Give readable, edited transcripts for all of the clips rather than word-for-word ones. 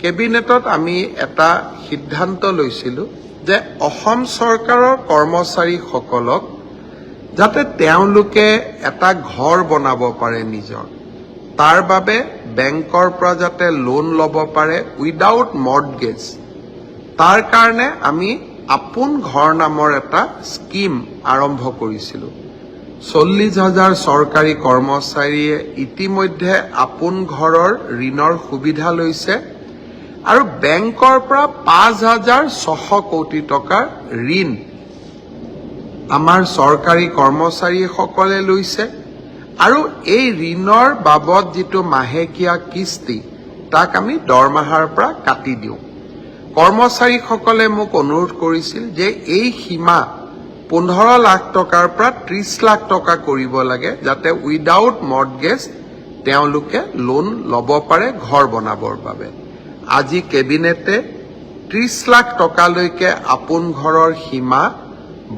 কেবিনেটত আমি এটা সিদ্ধান্ত লৈছিলোঁ যে অসম চৰকাৰৰ কৰ্মচাৰীসকলক যাতে তেওঁলোকে এটা ঘৰ বনাব পাৰে নিজৰ, তাৰ বাবে বেংকৰ পৰা যাতে লোন ল'ব পাৰে উইদাউট মৰ্টগেজ, তাৰ কাৰণে আমি আপোন ঘৰ নামৰ এটা স্কিম আৰম্ভ কৰিছিলোঁ। 40,000 চৰকাৰী কৰ্মচাৰীয়ে ইতিমধ্যে আপোন ঘৰৰ ঋণৰ সুবিধা লৈছে আৰু বেংকৰ পৰা 5,600 কোটি টকাৰ ঋণ আমাৰ চৰকাৰী কৰ্মচাৰীসকলে লৈছে আৰু এই ঋণৰ বাবদ যিটো মাহেকীয়া কিস্তি তাক আমি দৰমহাৰ পৰা কাটি দিওঁ। কৰ্মচাৰীসকলে মোক অনুৰোধ কৰিছিল যে এই সীমা 15 লাখ টকাৰ পৰা 30 লাখ টকা কৰিব লাগে যাতে উইদাউট মৰ্টগেজ তেওঁলোকে লোন ল'ব পাৰে ঘৰ বনাবৰ বাবে। আজি কেবিনেটে 30 লাখ টকালৈকে আপোন ঘৰৰ সীমা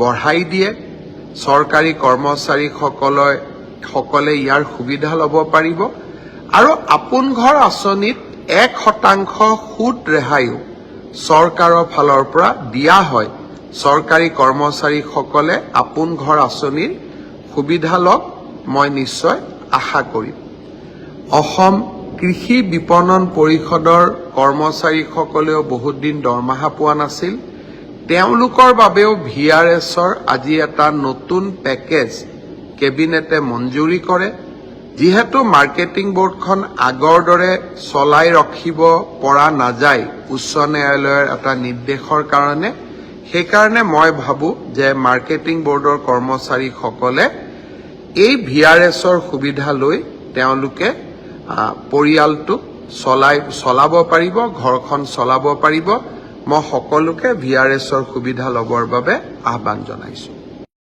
বঢ়াই দিয়ে। চৰকাৰী কৰ্মচাৰীসকলে ইয়াৰ সুবিধা ল'ব পাৰিব আৰু আপোন ঘৰ আঁচনিত 1% সুদ ৰেহাইও চৰকাৰৰ ফালৰ পৰা দিয়া হয়। চৰকাৰী কৰ্মচাৰীসকলে আপোন ঘৰ আঁচনিৰ সুবিধা লওক, মই নিশ্চয় আশা কৰিম। অসম কৃষি বিপণন পৰিষদৰ কৰ্মচাৰীসকলেও বহুত দিন দৰমহা পোৱা নাছিল। তেওঁলোকৰ বাবেও VRSৰ আজি এটা নতুন পেকেজ কেবিনেটে মঞ্জুৰি কৰে। যিহেতু মাৰ্কেটিং বোৰ্ডখন আগৰ দৰে চলাই ৰাখিব পৰা নাযায় উচ্চ ন্যায়ালয়ৰ এটা নিৰ্দেশৰ কাৰণে, সেইকাৰণে মই ভাবো যে মাৰ্কেটিং বোৰ্ডৰ কৰ্মচাৰীসকলে এই VRSৰ সুবিধা লৈ তেওঁলোকে পৰিয়ালটোক চলাব পাৰিব, ঘৰখন চলাব পাৰিব। মই সকলোকে VRSৰ সুবিধা ল'বৰ বাবে আহ্বান জনাইছো।